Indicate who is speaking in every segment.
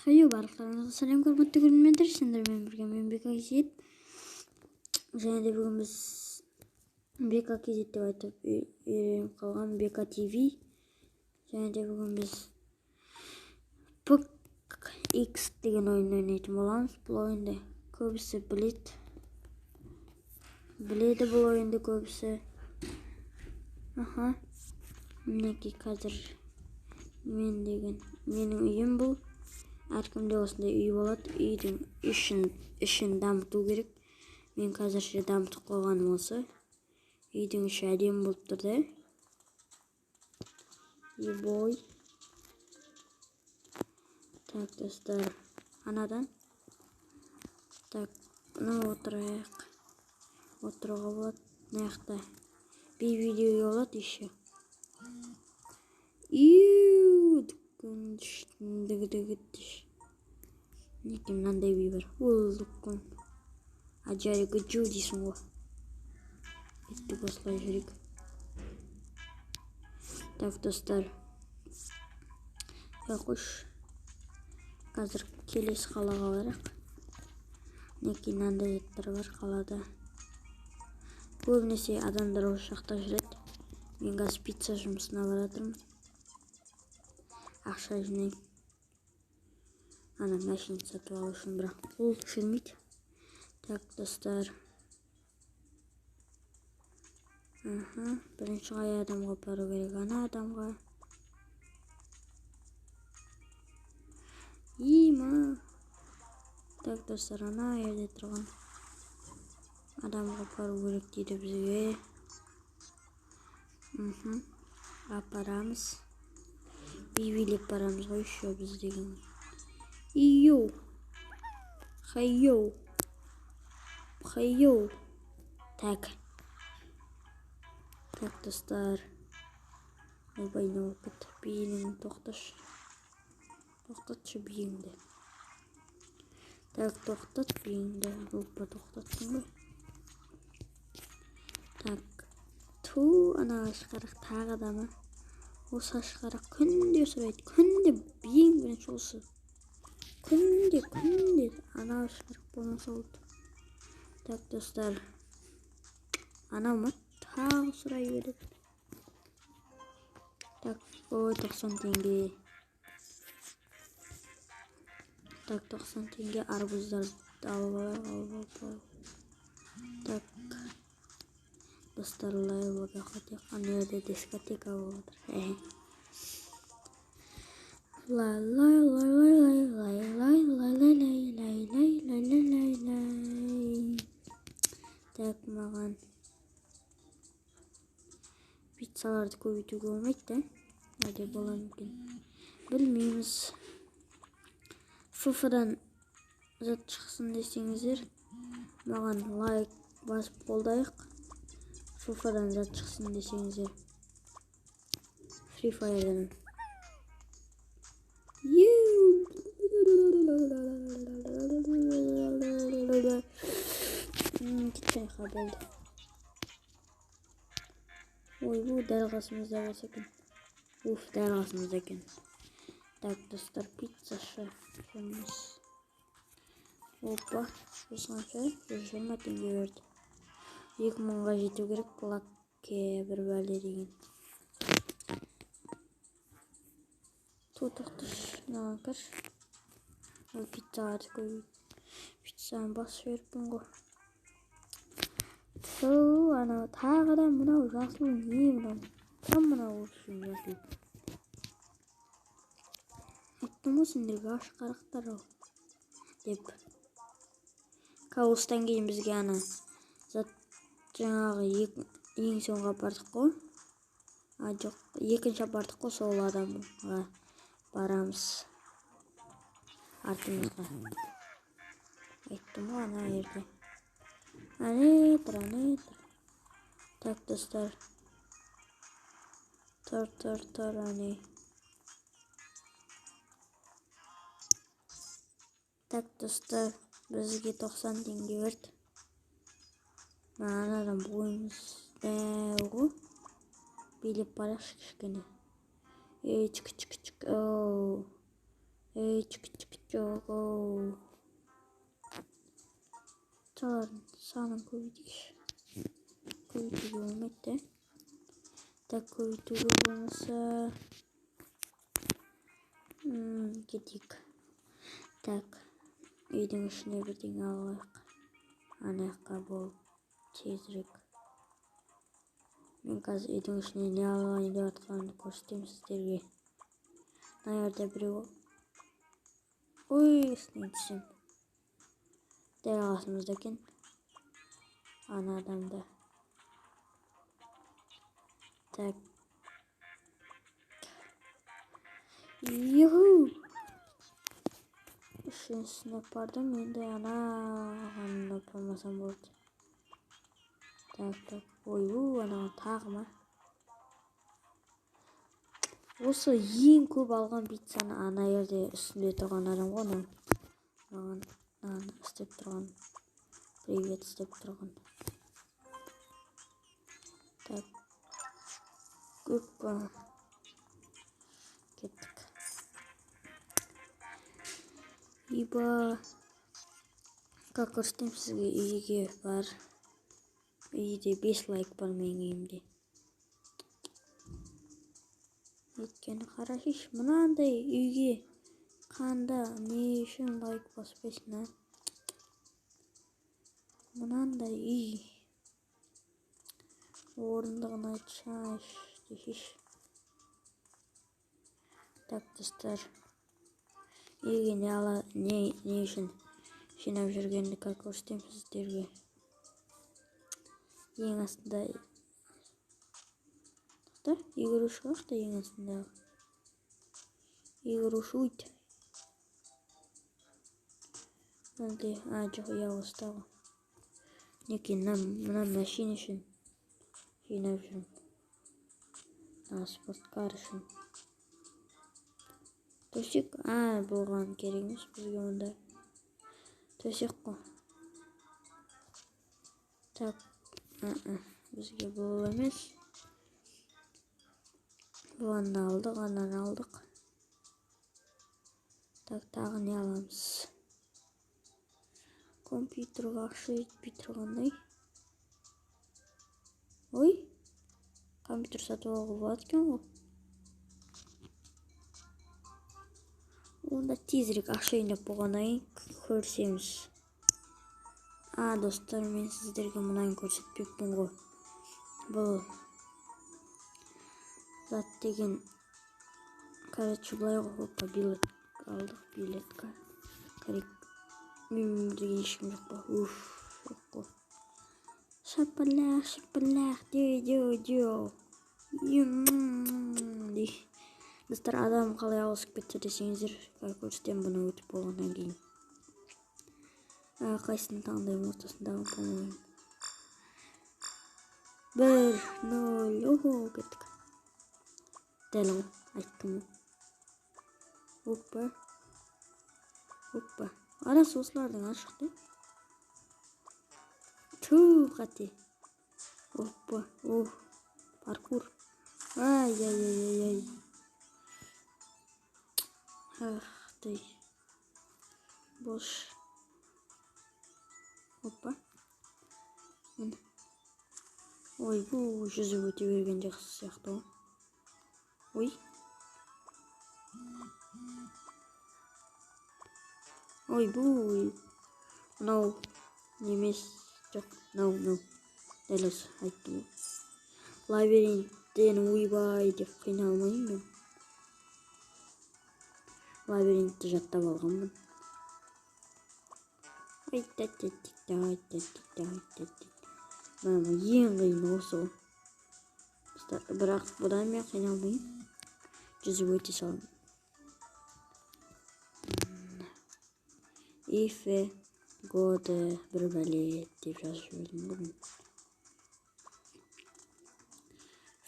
Speaker 1: Хайо барлықтарыңызға сәлем құрметті көрермендер, сендермен бірге мен Бека Кезет. Және де бүгін біз Бека Кезет деп айтып үйреніп қалған Бека ТВ. Және де бүгін біз PUBG деген ойын ойнайтын боламыз. Бұл ойынды көбісі біледі бұл ойынды көбісі. Мінекей қазір менің үйім бұл. Әркімде осындай үй болады. Үйдің ішін дамыту керек. Мен қазірше дамытып қойғаным осы. Үйдің іші әдемі болып тұр да. Ебой. Так, достар, анадан. Так, отырайық. Отыруға болады. Мынаяқта видео болады еще. Неке мынандай үй бар. Олдыққын. Ажарығы жу дейсің ғой. Еттік осылай жүрек. Так, достар. Қойш. Қазір келесі қалаға барақ. Неке мынандай еттер бар қалада. Көбінесе адамдар осы жақта жүреді. Мен қазір пицца жұмысына баратырмын. Ақша жинаймын. Ана машина сатып алу үшін, бірақ ол жүрмейді. Так, достар. Бірінші қай адамға бару керек? Ана адамға. Так, достар, ана жерде тұрған адамға бару керек дейді бізге. Апарамыз. Билеп барамыз ғой еще біз деген. Хайо. Так, достар. Ойбай, не болып кетті? Биенің тоқтатшы биеңді. Так, тоқтат биеңді. Опа, тоқтаттың ғой. Так, ана ашқарақ тағы да ма? Осы ашқарақ күнде сұрайды. Күнде биең бірінші осы. Күнде. Ана ашқарақ болмаса болды. Так, достар. Анау ма? Тағы сұрай береді. Так, 90 теңге. Так, 90 теңге арбуздар алып. Так, достар, лайлыға қатек. Ана жерде дискотека болады. Так, маған пиццаларды көбейтуге болмайды да. Әде бола мүмкін. Білмейміз. FIFA-дан зат шықсын десеңіздер, маған лайк басып қолдайық. FIFA-дан зат шықсын десеңіздер. Free Fire'дан. Кетсайқа болды. Ой, бұл дәл қасымызда болса екен. Дәл қасымызда екен. Так, достар, пиццашы. Опа, осынша 120 теңге берді. 2000-ға жету керек, лакке бір бәле деген. Тоқташ, маған кір. Ол пиццаларды көбейді. Пиццаны басып жіберіппін ғой. Анау тағы да мынау жасыл не мынау? Там мынау үшін жасыл. Айттым ғой сендерге ашқарақтар ал деп. Каустан кейін бізге ана зат жаңағы ең соңға бардық қой. Жоқ, екінші бардық қой, сол адамға барамыз. Артымызға. Айттым ғой ана жерде. Анетір. Так, достар. Тұр, ане. Так, достар, бізге 90 теңге берді. Анадан бойымыз дәу ғой. Билеп барақшы кішкене. Чик. санын көбейтейікші. Көбейтуге болмайды. Так, көбейтуге болмаса кетейік. Так, үйдің ішіне бірдеңе алайық. Ана жаққа болып тезірек. Мен қазір үйдің ішіне не алайын деп жатқанымды көрсетемін сіздерге. Мына жерде біреу. Ой, естен түсем. Дәл қасымызда екен. Ана адамда. Так. Юху. Үшіншісіне бардым, енді анағанын ұтылмасам болды. Так. Ой, анаған тағы ма? Осы ең көп алған пиццаны ана жерде үстінде тұрған адам ғой. Маған істеп тұрған. Привет істеп тұрған. Так. Көп кеттік. Ибо как көрсетемін сізге, үйге бар. Үйде 5 лайк бар менің үйімде. Өйткені қарашыш, мынандай үйге қанда не үшін лайк баспайсың, а? Мынандай үй. Орындығын айтшаш. Так, достар. Үйге не үшін жинап жүргенді көрсетемін сіздерге. Ең астында игруша қашта ең астында. Игруша ұйт. Әлде, жоқ, ұстағы. Неке, мына машин үшін жинап жүрмін. Спорткар үшін. Төсек, болған керек емес бізге онда. Төсек қой. Так, бізге бұл емес. Бұланы алдық, анан алдық. Так, тағы не аламыз? Компьютерға ақша жетпей тұрғандай. Ой, компьютер сатып алуға болады екен ғой. Онда тезірек ақша жинап болғаннан кейін көрсеміз. Достар, мен сіздерге мұнайын көрсетпекпін ғой. Бұл зат деген, короче, былай ғой, билет алдық, билетка. Мен деген ешкім жоқ па? Жоқ қой. Шапалақ, деу. Достар, адам қалай ауысып кетті десеңіздер, көрсетем бұны өтіп болғаннан кейін. Қайсыны таңдаймын, ортасындағы, по-моему. 1-0, кеттік. Дәл ғой, айттым ғой. Оппа. Арасы осылардың ашықты. Қате. Оппа, паркур. Ай. Ахтай. Бош. Оппа. Ой, бұл жүзіп өте берген жақсы сияқты. Ой. Ой, бұл. Мынау немес жоқ. Мынау. Дәл осы айттым. Лабиринттен ойбай деп қиналмайын мен. Лабиринтті жаттап алғанмын. Ең қиын осы. Бірақ бұдан мен қиналмайын. Жүзіп өте салым. Ифе, годы, бір бәле деп жазып жібердім ғой.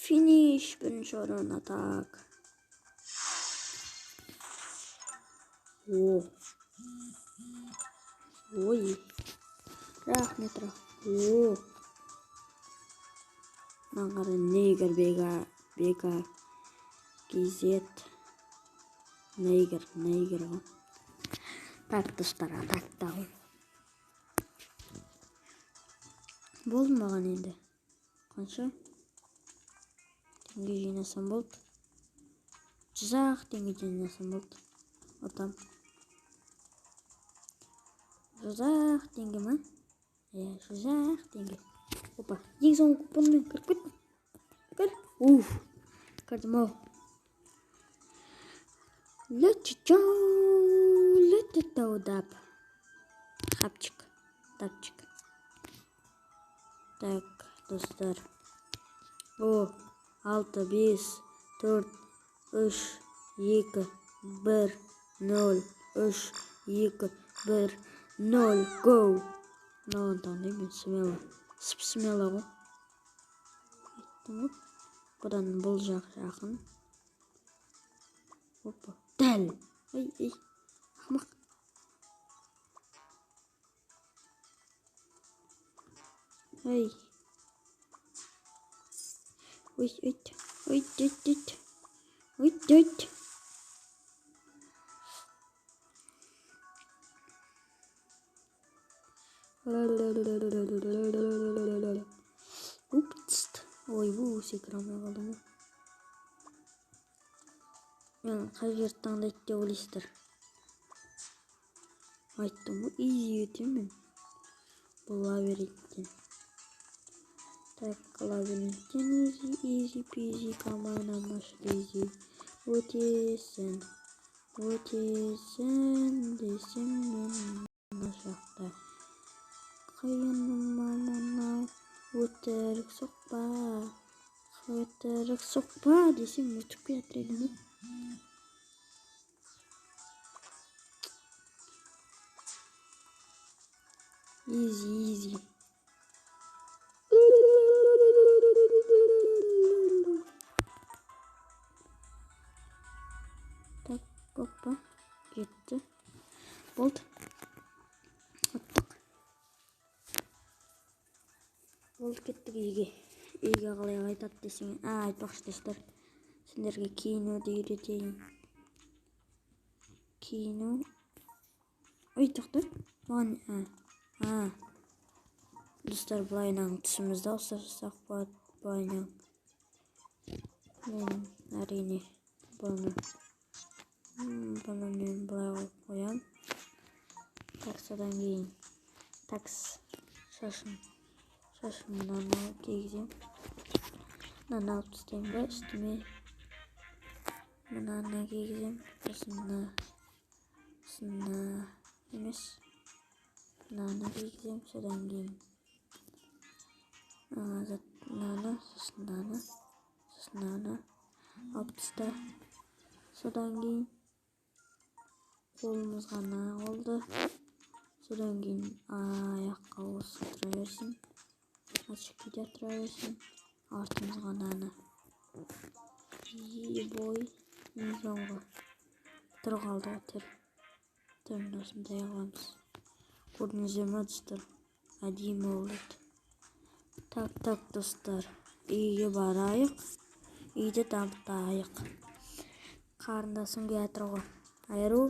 Speaker 1: Финиш, бірінші орын, атак. Ой. Рахмет. Маңғары негр бега кезет. Негр ғой. Так, достар, атақтағы. Болды маған енді. Қанша? Теңге жинасам болды. 100 теңге жинасам болды. Отам. 100 теңге ма? 100 теңге. Опа, ең соңғы купонмен кіріп кет. Кір. Кірдім ау. Летчаудап. Хапчик. Тапчик. Так, достар. 6, 5, 4, 3, 2, 1, 0, 3, 2, 1, 0, go. Мынаған таңдаймын, смело. Смело ғой. Бұдан бұл жақ жақын. Опа, дәл. Ай, ақымақ. Ай. Ой. Упс. Ой, бұл секірамай қалдым. Мен қай жерді таңдайды деп ойлайсыздар. Айттым ғой, изи өтемін мен. Бұл лабиринттен. Так, лабиринттен изи пизи, команда наша изи. Өтесін десем мен мына жақта. Қиыныма мынау өтірік соқпа десем өтіп кетер едім. Изи. Так, опа, кетті. Болды. Оттық. Болды, кеттік үйге. Үйге қалай айтады десең, айтпақшы достар. Сендерге киінуді үйретейін. Киіну. Ой, тоқтар. Достар, былайынан түсімізді ауыстырсақ болады. Былайынан. Мен әрине бұны мен былай қоям. Так, содан кейін. Такс. Шашым мынаны алып кигізем. Мынаны алып тастайын ба үстіме. Мынаны кигізем. Осыны емес. Мынаны кигізем. Содан кейін. Мынаны алып таста. Содан кейін қолымыз ғана oldu. Содан кейін аяққа осы тұра берсін. Açık video тұра берсін. Артымыз ғана бой ең соңғы тұр қалды. Түрін осындай аламыз. Көрдіңіздер ме достар? Әдемі болды. Так достар, үйге барайық. Үйді дамытайық. Қарындасым келе жатыр ғой. Айру.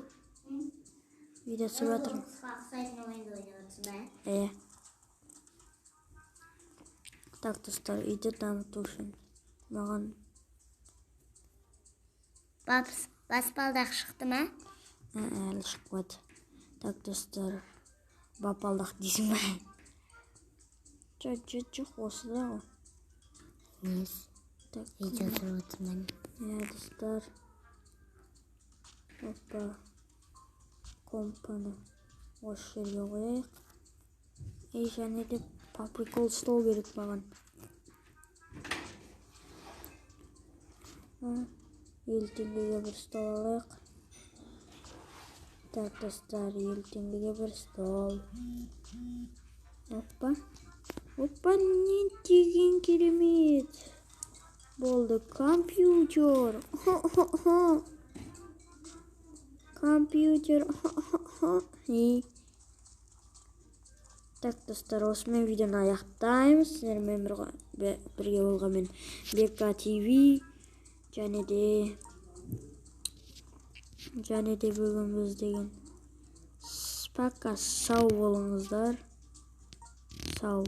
Speaker 1: Үйде түсіп жатыр. Так достар, үйді дамыту үшін маған баспалдақ шықты ма? Әлі шықпады. Так достар, бапалдақ дейсің бе? Жоқ, осы да ғой. Үйде тұрып отырмын. Достар. Опа. Компаны осы жерге қояйық. Және де по прикол стол керек маған. 50 теңгеге бір стол алайық. Так достар, 50 теңгеге бір стол. Опа, не деген керемет. Болды, компьютер. Так достар, осымен видеоны аяқтаймыз. Сіздермен бірге болған мен Бека ТВ. Және де бүгін біз деген пока сау болыңыздар. Сау.